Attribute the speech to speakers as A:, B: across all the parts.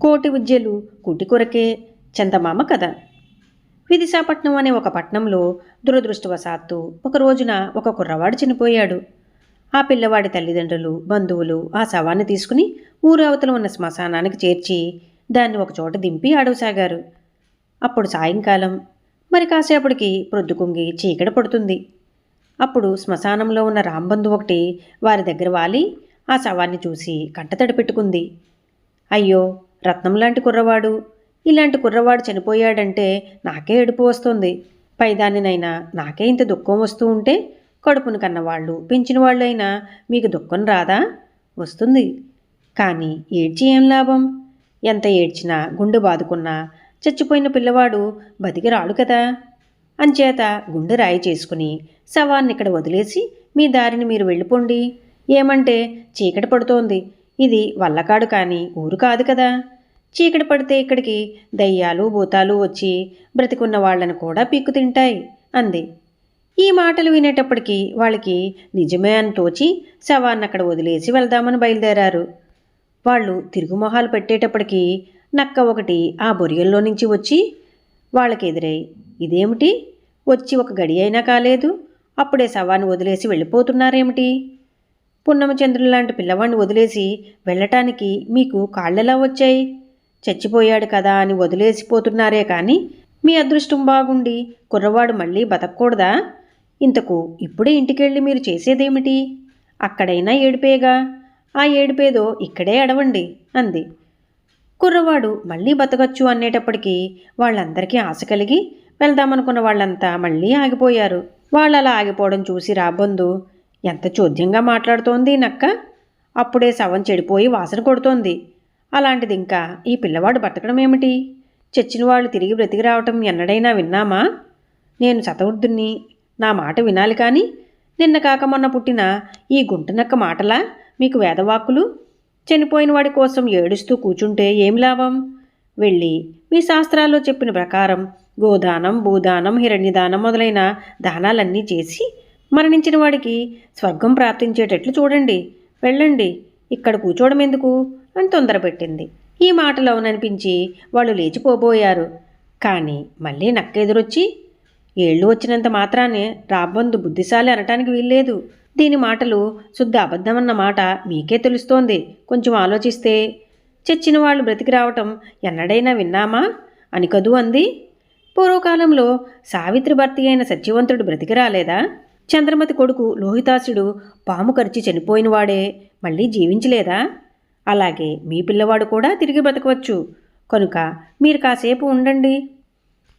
A: కోటి విద్యలు కూటి కొరకే. చందమామ కథ. విదిశాపట్నం అనే ఒక పట్నంలో దురదృష్టవశాత్తు ఒక రోజున ఒక కుర్రవాడు చనిపోయాడు. ఆ పిల్లవాడి తల్లిదండ్రులు, బంధువులు ఆ శవాన్ని తీసుకుని ఊరు అవతల ఉన్న శ్మశానానికి చేర్చి దాన్ని ఒకచోట దింపి అడవసాగారు. అప్పుడు సాయంకాలం. మరి కాసేపటికి ప్రొద్దుకుంగి చీకటి పడుతుంది. అప్పుడు శ్మశానంలో ఉన్న రాంబంధు ఒకటి వారి దగ్గర వాలి ఆ శవాన్ని చూసి కంటతడి పెట్టుకుంది. అయ్యో, రత్నం లాంటి కుర్రవాడు, ఇలాంటి కుర్రవాడు చనిపోయాడంటే నాకే ఏడుపు వస్తుంది. పైదానినైనా నాకే ఇంత దుఃఖం వస్తూ ఉంటే కడుపును కన్నవాళ్ళు, పెంచిన వాళ్ళు అయినా మీకు దుఃఖం రాదా? వస్తుంది. కానీ ఏడ్చి ఏం లాభం? ఎంత ఏడ్చినా, గుండె బాదుకున్నా చచ్చిపోయిన పిల్లవాడు బతికి రాడు కదా. అంచేత గుండె రాయి చేసుకుని శవాన్ని ఇక్కడ వదిలేసి మీ దారిని మీరు వెళ్ళిపోండి. ఏమంటే చీకటి పడుతోంది. ఇది వల్లకాడు కానీ ఊరు కాదు కదా. చీకటి పడితే ఇక్కడికి దయ్యాలు భూతాలు వచ్చి బ్రతికున్న వాళ్లను కూడా పీక్కు తింటాయి అంది. ఈ మాటలు వినేటప్పటికీ వాళ్ళకి నిజమే అని తోచి శవాన్ని అక్కడ వదిలేసి వెళ్దామని బయలుదేరారు. వాళ్ళు తిరుగుమొహాలు పెట్టేటప్పటికీ నక్క ఒకటి ఆ బొరియల్లో నుంచి వచ్చి వాళ్ళకి ఎదురై, ఇదేమిటి, వచ్చి ఒక గడి అయినా కాలేదు, అప్పుడే శవాన్ని వదిలేసి వెళ్ళిపోతున్నారేమిటి? పున్నమచంద్రులు లాంటి పిల్లవాడిని వదిలేసి వెళ్ళటానికి మీకు కాళ్ళెలా వచ్చాయి? చచ్చిపోయాడు కదా అని వదిలేసిపోతున్నారే కానీ మీ అదృష్టం బాగుండి కుర్రవాడు మళ్ళీ బతకూడదా? ఇంతకు ఇప్పుడే ఇంటికెళ్ళి మీరు చేసేదేమిటి? అక్కడైనా ఏడిపేగా, ఆ ఏడిపేదో ఇక్కడే అడవండి అంది. కుర్రవాడు మళ్ళీ బతకచ్చు అనేటప్పటికీ వాళ్ళందరికీ ఆశ కలిగి వెళ్దామనుకున్న వాళ్ళంతా మళ్ళీ ఆగిపోయారు. వాళ్ళలా ఆగిపోవడం చూసి రాబందు, ఎంత చోద్యంగా మాట్లాడుతోంది నక్క, అప్పుడే శవం చెడిపోయి వాసన కొడుతోంది. అలాంటిది ఇంకా ఈ పిల్లవాడు బతకడం ఏమిటి? చచ్చిన వాళ్ళు తిరిగి బ్రతికి రావటం ఎన్నడైనా విన్నామా? నేను శతవృద్ధుణ్ణి, నా మాట వినాలి కానీ నిన్న కాక మొన్న పుట్టిన ఈ గుంటనక్క మాటలా మీకు వేదవాక్కులు? చనిపోయిన వాడి కోసం ఏడుస్తూ కూచుంటే ఏం లాభం? వెళ్ళి మీ శాస్త్రాల్లో చెప్పిన ప్రకారం గోదానం, భూదానం, హిరణ్యదానం మొదలైన దానాలన్నీ చేసి మరణించిన వాడికి స్వర్గం ప్రాప్తించేటట్లు చూడండి. వెళ్ళండి, ఇక్కడ కూర్చోవడం ఎందుకు అని తొందరపెట్టింది. ఈ మాటలు అవుననిపించి వాళ్ళు లేచిపోబోయారు. కానీ మళ్ళీ నక్క ఎదురొచ్చి, ఏళ్ళు వచ్చినంత మాత్రానే రాబందు బుద్ధిశాలి అనటానికి వీల్లేదు. దీని మాటలు శుద్ధ అబద్ధమన్న మాట మీకే తెలుస్తోంది. కొంచెం ఆలోచిస్తే చచ్చిన వాళ్ళు బ్రతికి రావటం ఎన్నడైనా విన్నామా అని కదూ అంది. పూర్వకాలంలో సావిత్రి భర్త అయిన సత్యవంతుడు బ్రతికి రాలేదా? చంద్రమతి కొడుకు లోహితాసుడు పాము కరిచి చనిపోయినవాడే మళ్ళీ జీవించలేదా? అలాగే మీ పిల్లవాడు కూడా తిరిగి బ్రతకవచ్చు. కనుక మీరు కాసేపు ఉండండి.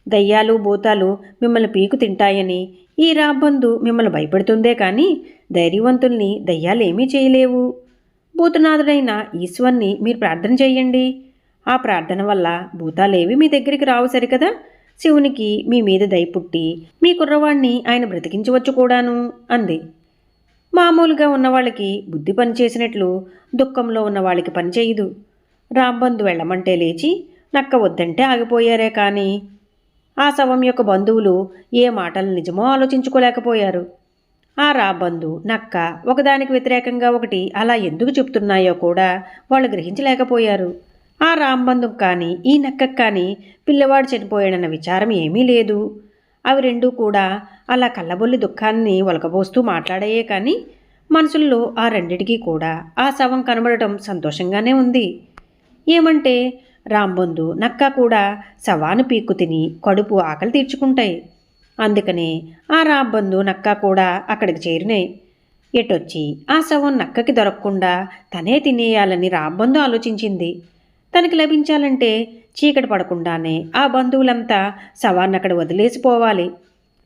A: దయ్యాలు భూతాలు మిమ్మల్ని పీకు తింటాయని ఈ రాబందు మిమ్మల్ని భయపెడుతుందే కానీ ధైర్యవంతుల్ని దయ్యాలేమీ చేయలేవు. భూతనాథుడైన ఈశ్వర్ని మీరు ప్రార్థన చేయండి. ఆ ప్రార్థన వల్ల భూతాలేవి మీ దగ్గరికి రావు సరికదా. శివునికి మీ మీద దయ పుట్టి మీ కుర్రవాణ్ణి ఆయన బ్రతికించవచ్చు కూడాను అంది. మామూలుగా ఉన్నవాళ్ళకి బుద్ధి పనిచేసినట్లు దుఃఖంలో ఉన్నవాళ్ళకి పనిచేయదు. రాంబంధు వెళ్ళమంటే లేచి నక్క వద్దంటే ఆగిపోయారే కానీ ఆ శవం యొక్క బంధువులు ఏ మాటలు నిజమో ఆలోచించుకోలేకపోయారు. ఆ రాబంధు నక్క ఒకదానికి వ్యతిరేకంగా ఒకటి అలా ఎందుకు చెప్తున్నాయో కూడా వాళ్ళు గ్రహించలేకపోయారు. ఆ రాంబంధుకు కానీ ఈ నక్కకు కానీ పిల్లవాడు చనిపోయాడన్న విచారం ఏమీ లేదు. అవి రెండూ కూడా అలా కళ్ళబొల్లి దుఃఖాన్ని ఒలకబోస్తూ మాట్లాడాయే కానీ మనసుల్లో ఆ రెండిటికీ కూడా ఆ శవం కనబడటం సంతోషంగానే ఉంది. ఏమంటే రాంబంధు నక్క కూడా శవాన్ని పీక్కు తిని కడుపు ఆకలి తీర్చుకుంటాయి. అందుకనే ఆ రాంబంధు నక్క కూడా అక్కడికి చేరినాయి. ఎటొచ్చి ఆ శవం నక్కకి దొరకకుండా తనే తినేయాలని రాంబంధు ఆలోచించింది. తనకి లభించాలంటే చీకటి పడకుండానే ఆ బంధువులంతా శవాన్ని అక్కడ వదిలేసిపోవాలి.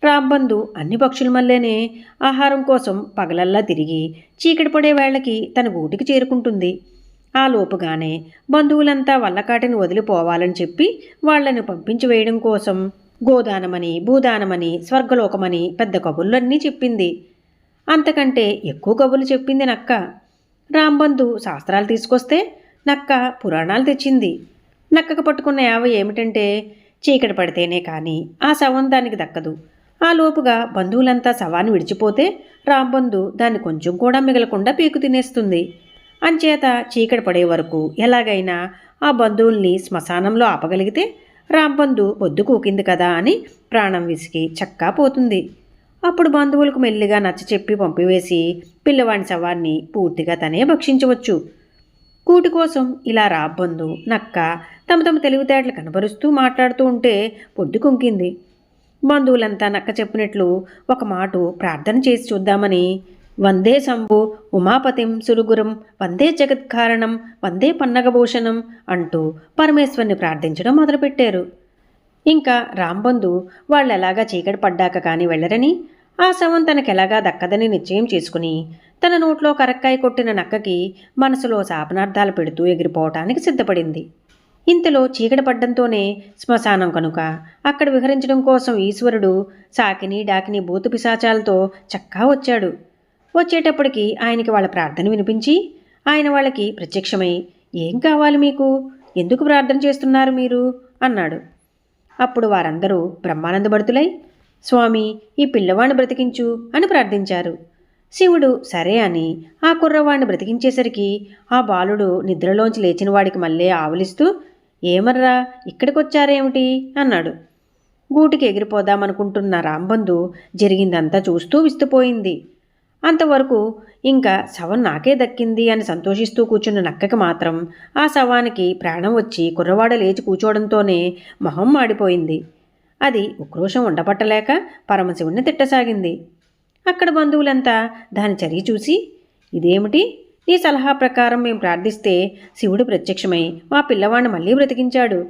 A: రాంబంధు అన్ని పక్షుల మళ్ళేనే ఆహారం కోసం పగలల్లా తిరిగి చీకటి పడే వేళకి తన గూటికి చేరుకుంటుంది. ఆ లోపుగానే బంధువులంతా వల్లకాటిని వదిలిపోవాలని చెప్పి వాళ్లను పంపించి వేయడం కోసం గోదానమని, భూదానమని, స్వర్గలోకమని పెద్ద కబుర్లన్నీ చెప్పింది. అంతకంటే ఎక్కువ కబుర్లు చెప్పింది నక్క. రాంబంధు శాస్త్రాలు తీసుకొస్తే నక్క పురాణాలు తెచ్చింది. నక్కకు పట్టుకున్న యావ ఏమిటంటే చీకటి పడితేనే కానీ ఆ శవం దానికి దక్కదు. ఆ లోపుగా బంధువులంతా శవాన్ని విడిచిపోతే రాంబంధు దాన్ని కొంచెం కూడా మిగలకుండా పీకు తినేస్తుంది. అంచేత చీకటి పడే వరకు ఎలాగైనా ఆ బంధువుల్ని శ్మశానంలో ఆపగలిగితే రాంబంధు పొద్దు కూకింది కదా అని ప్రాణం విసిగి చక్కా పోతుంది. అప్పుడు బంధువులకు మెల్లిగా నచ్చచెప్పి పంపివేసి పిల్లవాడి శవాన్ని పూర్తిగా తనే భక్షించవచ్చు. కూటి కోసం ఇలా రాబ్బందు నక్క తమ తమ తెలివితేటలు కనబరుస్తూ మాట్లాడుతూ ఉంటే పొద్దు కుంకింది. బంధువులంతా నక్క చెప్పినట్లు ఒక మాటు ప్రార్థన చేసి చూద్దామని వందే శంభు ఉమాపతిం సురుగురం వందే జగత్కారణం వందే పన్నగభూషణం అంటూ పరమేశ్వరుని ప్రార్థించడం మొదలుపెట్టారు. ఇంకా రాంబంధు వాళ్ళెలాగా చీకటి పడ్డాక కానీ వెళ్ళరని, ఆ శవం తనకెలాగా దక్కదని నిశ్చయం చేసుకుని తన నోట్లో కరక్కాయ కొట్టిన నక్కకి మనసులో శాపనార్థాలు పెడుతూ ఎగిరిపోవటానికి సిద్ధపడింది. ఇంతలో చీకటి పడ్డంతోనే శ్మశానం కనుక అక్కడ విహరించడం కోసం ఈశ్వరుడు సాకిని డాకిని భూత పిశాచాలతో చక్కా వచ్చాడు. వచ్చేటప్పటికి ఆయనకి వాళ్ళ ప్రార్థన వినిపించి ఆయన వాళ్ళకి ప్రత్యక్షమై, ఏం కావాలి మీకు, ఎందుకు ప్రార్థన చేస్తున్నారు మీరు అన్నాడు. అప్పుడు వారందరూ బ్రహ్మానందభరితులై, స్వామి ఈ పిల్లవాడిని బ్రతికించు అని ప్రార్థించారు. శివుడు సరే అని ఆ కుర్రవాడిని బ్రతికించేసరికి ఆ బాలుడు నిద్రలోంచి లేచిన వాడికి మళ్ళీ ఆవులిస్తూ, ఏమర్రా ఇక్కడికొచ్చారేమిటి అన్నాడు. గూటికి ఎగిరిపోదామనుకుంటున్న రాంబంధు జరిగిందంతా చూస్తూ విస్తుపోయింది. అంతవరకు ఇంకా శవం నాకే దక్కింది అని సంతోషిస్తూ కూర్చున్న నక్కకి మాత్రం ఆ శవానికి ప్రాణం వచ్చి కుర్రవాడ లేచి కూర్చోవడంతోనే మొహం మాడిపోయింది. అది ఉక్రోషం ఉండబట్టలేక పరమశివుణ్ణి తిట్టసాగింది. అక్కడ బంధువులంతా దాని చర్య చూసి, ఇదేమిటి, నీ సలహా ప్రకారం మేము ప్రార్థిస్తే శివుడు ప్రత్యక్షమై మా పిల్లవాడిని మళ్ళీ బ్రతికించాడు,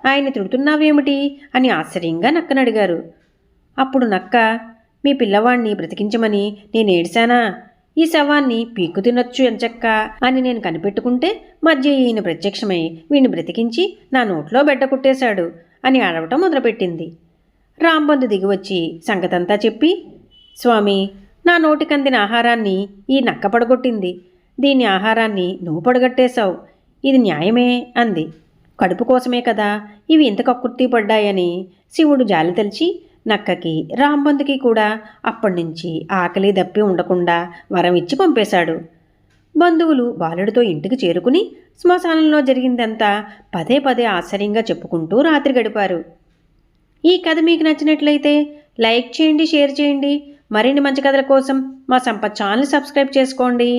A: ఆయన్ని తిడుతున్నావేమిటి అని ఆశ్చర్యంగా నక్కనడిగారు. అప్పుడు నక్క, మీ పిల్లవాణ్ణి బ్రతికించమని నేను ఏడ్చానా, ఈ శవాన్ని పీక్కు తినొచ్చు ఎంచక్క అని నేను కనిపెట్టుకుంటే మధ్య ఈయన ప్రత్యక్షమై వీణ్ణి బ్రతికించి నా నోట్లో బెడ్డ కుట్టేశాడు అని ఆడవటం మొదలుపెట్టింది. రాంబంధు దిగివచ్చి సంగతంతా చెప్పి, స్వామి నా నోటికందిన ఆహారాన్ని ఈ నక్క పడగొట్టింది, దీని ఆహారాన్ని నువ్వు పడగొట్టేశావు, ఇది న్యాయమే అంది. కడుపు కోసమే కదా ఇవి ఇంత కక్కుర్తి పడ్డాయని శివుడు జాలి తెలిచి నక్కకి రాంబంధుకి కూడా అప్పటినుంచి ఆకలి దప్పి ఉండకుండా వరం ఇచ్చి పంపేశాడు. బంధువులు బాలుడితో ఇంటికి చేరుకుని శ్మశానంలో జరిగిందంతా పదే పదే ఆశ్చర్యంగా చెప్పుకుంటూ రాత్రి గడిపారు. ఈ కథ మీకు నచ్చినట్లయితే లైక్ చేయండి, షేర్ చేయండి. మరిన్ని మంచి కథల కోసం మా సంపత్ ఛానల్ సబ్స్క్రైబ్ చేసుకోండి.